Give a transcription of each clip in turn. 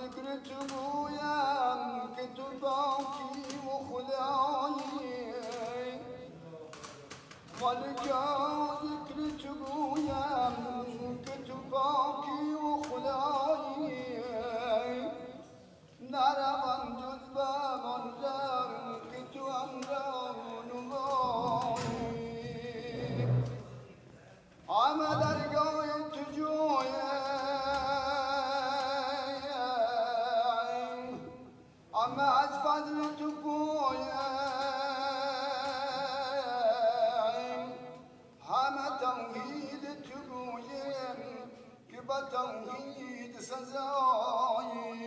ذكر تبويا كتباكي وخداي ذكر تبويا كتباكي وخداي نرغم جذبا مرجع كتو أمرا نماي عمد رقاي تجويا عما أجفاد تبويا هما توحيد تبويا كبا توحيد سزاي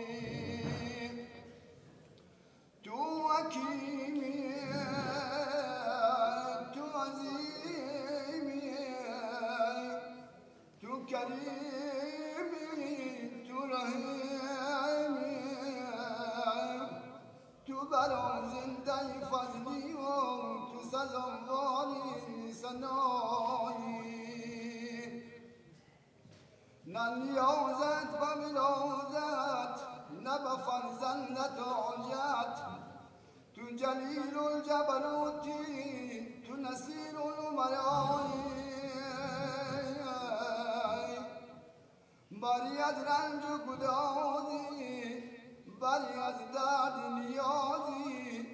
تو حكيمي تو عظيمي تو كريمي تو رحيمي تو برام زنده فضلی و تو سزاواری سنایی نه نیازت و ملازت نه به فرزندت عالیت تو جلیل الجبروتی تو نصیر الامرایی باری از رنج و گدازی باری از درد نیازی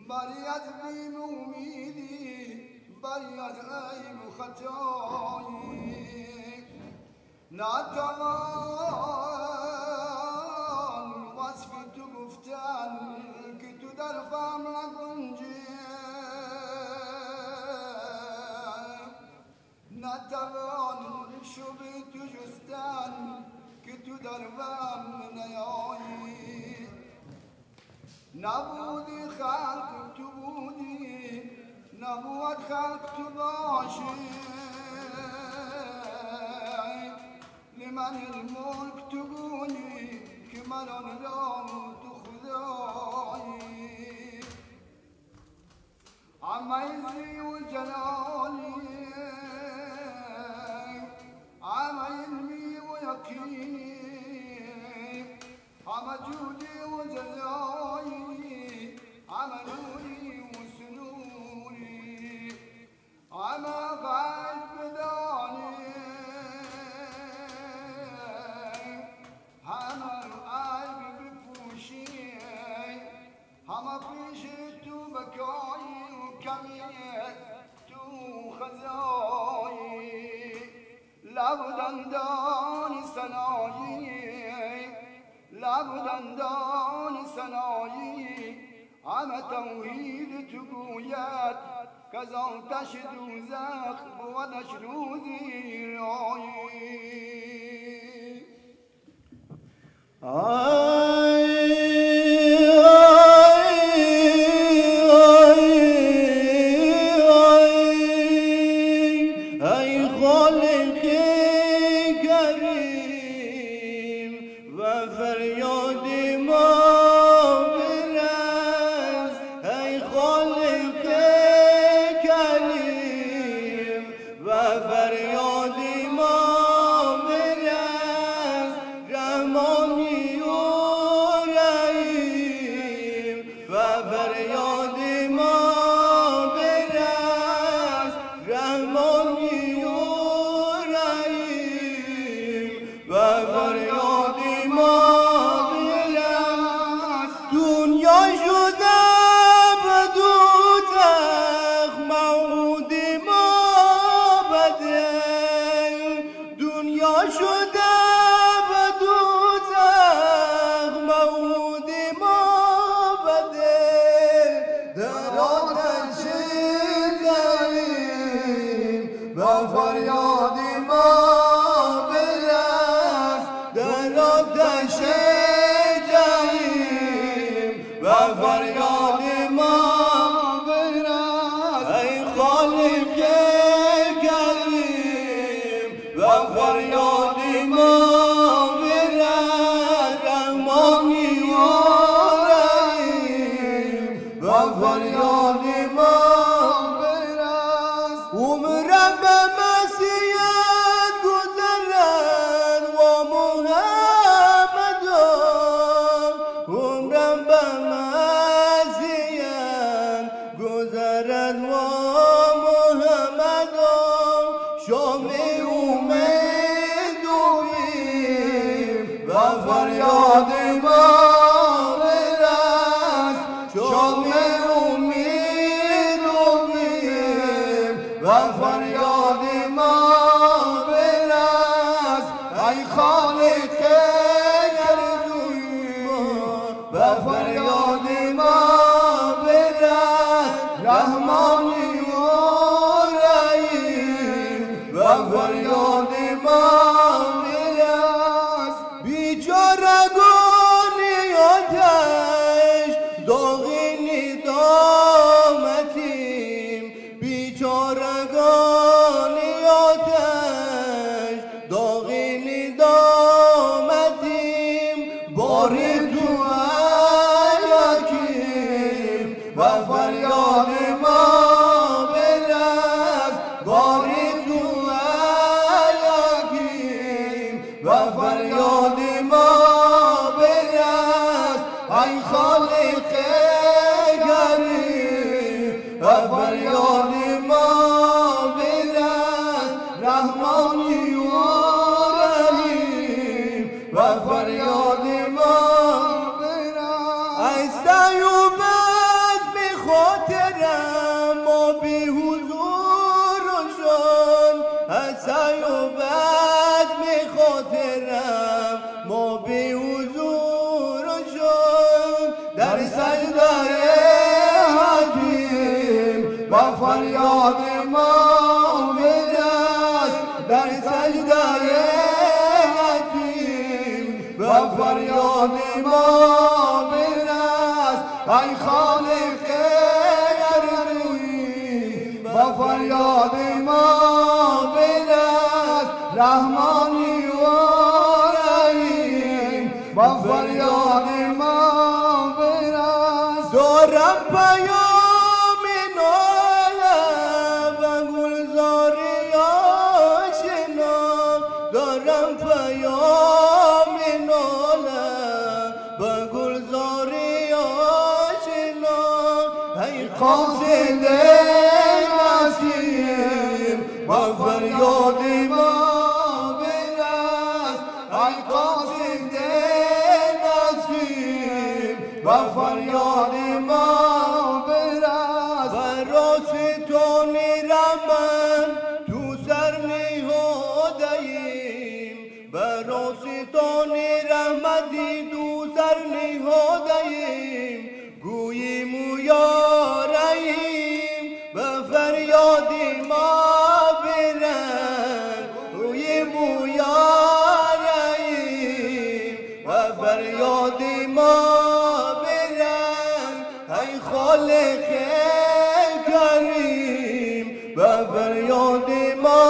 باری از بیم امیدی باری از عیب و خطایی نتوان وصف تو گفتن که تو در فهم نگنجی نتوان شب تو جستن که تو در فهم نیایی نبودی خلق تو بودی نبود خلق تو باشی لمن الملك تقولي كمان اليوم تخذاي عما يزي وجلالي عما علمي ويقيني عما جودي وجزاي عما نوري وسنوري عما غايب بداني همه عیب بپوشی همه پیش تو بکایی و کمی تو خزایی لب دندان سنایی لب دندان سنایی همه توحید تو گوید که از آتش دوزخ بودش روزی رایی ای خالق کریم و فریاد ما برس ای خالق کریم و فریاد ما برس رحمانی و رحیم و فریاد ما برس رحمانی و رحیم و فریاد ما برس دنیا شده به دوزخ موعود ما بده دنیا شده به دوزخ موعود ما بده در آتش جحیم و فریاد ما برس در آتش جحیم و فریاد ما برس ای خالق کریم و فریاد ما برس رحمانی و رحیم و فریاد ما برس عمرم به مسیحیت گذرد امید و بیم و فریاد ما برس شام امید و بیم و فریاد ما برس ای خالق و فریاد ما برس رحمانی و رحیم و فریاد ما برس بیچارگانی آتش داغی ندامتیم بیچارگانی آتش داغی ندامتیم باری تو و فریاد ما برس باری تو یکیم و فریاد ما برس ای خالق کریم و فریاد ما برس رحمانی و رحیم و فریاد ما برس ای سیوبت به خاطرم ما بی حضور شد ای سیوبت به خاطرم ما بی حضور شد در سجده حکیم و فریاد ما برس در سجده حکیم و فریاد ما برس ای خالق کریم و فریاد ما برس رحمانی و رحیم و فریاد ما برس دارم پیام ناله و گلزاری آشنا دارم پیام ناله و گلزاری آشنا ای قاصد نسیم و فریاد ما برس ای قاصد نسیم و فریاد ما برس و راستان رحمت تو سر نهاده‌ایم و راستان رحمتی تو سر نهاده‌ایم گوییم و یا رحیم و فریاد ما برس گوییم و یا رحیم و فریاد ما برس ای خالق کریم و فریاد ما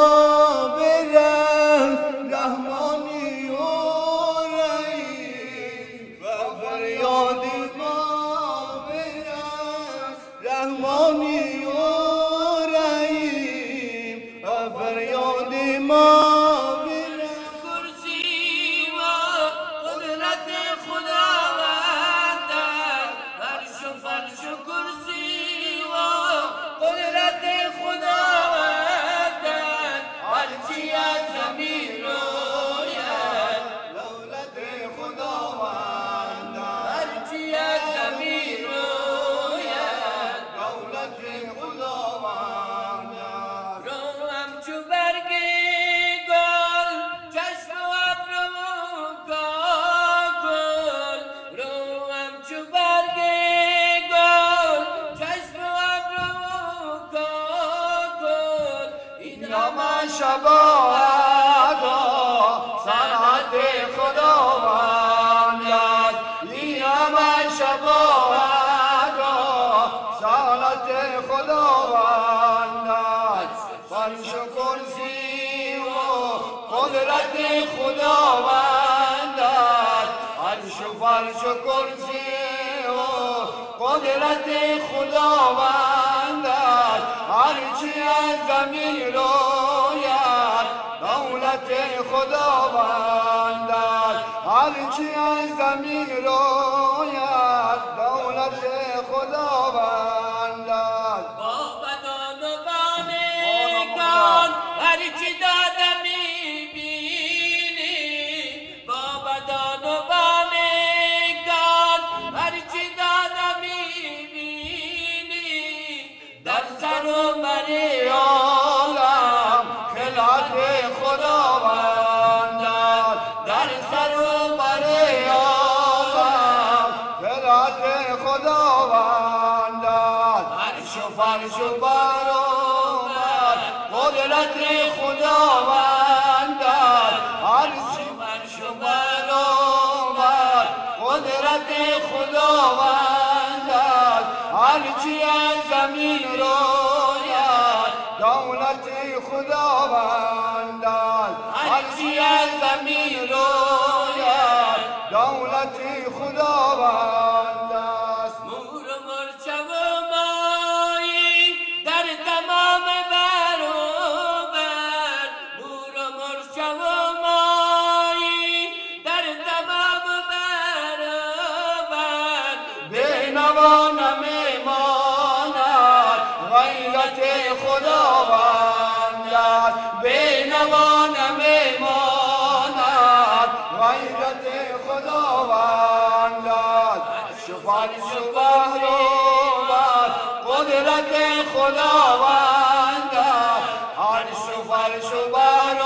برس رحمانی و رحیم و فریاد ما برس رحمانی و رحیم و فریاد ما برس کرسی و قدرت خداوند فرش و فرش و کرسی و قدرت خداوند هرچی از زمین روید دولت خداوند هرچی از زمین روید دولت خداوند رو همچو برگ گل چشم و ابرو کاکل رو همچو برگ گل چشم و ابرو کاکل این همه شباهت صنعت خداوند است این همه شباهت صنعت خداوند است فرش و کرسی و قدرت خداوند است عرش و فرش و کرسی و قدرت خداوند است هرچی از زمین روید دولت خداوند است هرچی از زمین روید دولت خداوند است با بدان و با نیکان هرچی دادم خداوند است هرچی از زمین روید دولت خداوند است هرچی از زمین روید دولت خداوند است مور و مرچه و مایی در تمام برابر مور و مرچه و مایی در تمام برابر بینوان میماند غیرت خداوند است بینوان میماند غیرت خداوند است فرش و بحر و قدرت خداوند است عرش و فرش و بحر و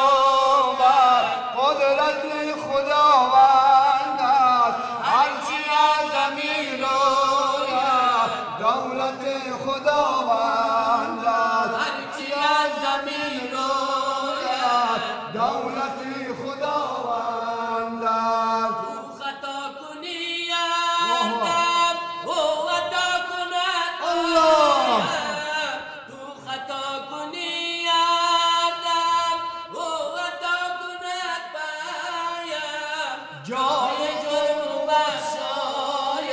قدرت خداوند است هرچی از زمین روید دولت خداوند است هرچی از زمین روید دولت خداوند است تو خطا کنی آدم او عطا کند الله تو خطا کنی آدم او عطا کند بایم جای جرم بخشای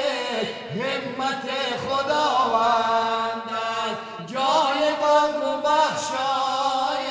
همت خداوند است جای جرم بخشای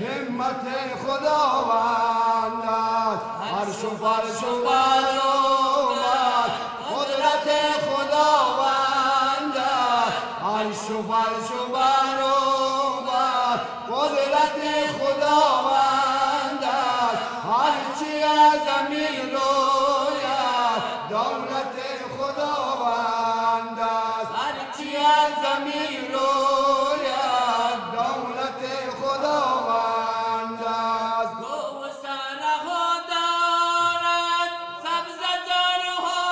همت خداوند است عرش و فرش و برابر قدرت خداوند است عرش و فرش و برابر قدرت خداوند است هرچی از زمین روید دولت خداوند است هرچی از زمین روید دولت خداوند است گو سرها دارد سبززارها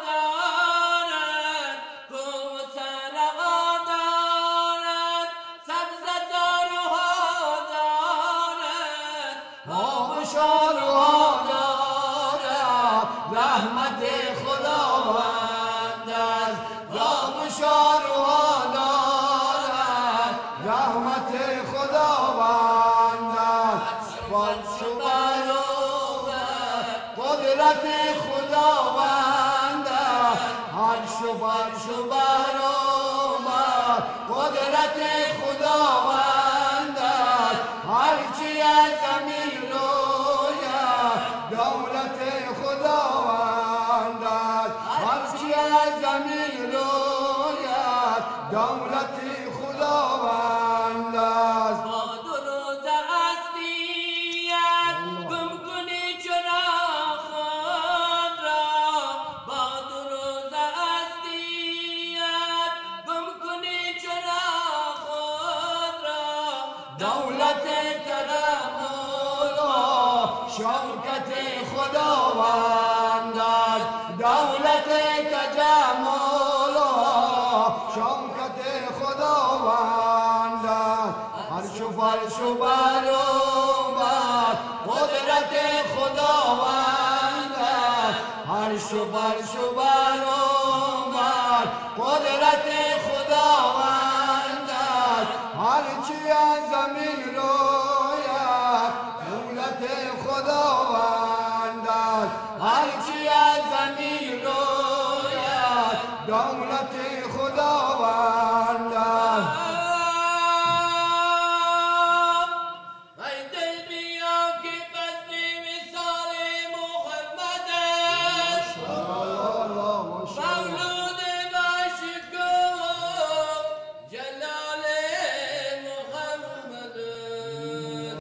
دارد گو سرها دارد سبززارها دارد آب شارها دارد رحمت خداوند است آب شارها دارد رحمت خداوند است فرش و برابر قدرت خداوند است عرش و فرش و برابر قدرت خداوند است هرچی از زمین روید دولت خداوند است هرچی از زمین روید دولت خداوند است با دو روز هستیت گم کنی چرا خود را با دو روز هستیت گم کنی چرا خود را دولت ترمول و شوکت خداوند است دولت تجمل و شوکت خداوند است عرش و فرش و برابر قدرت خداوند است عرش و فرش و برابر قدرت خداوند است هرچی از زمین روید دولت خدا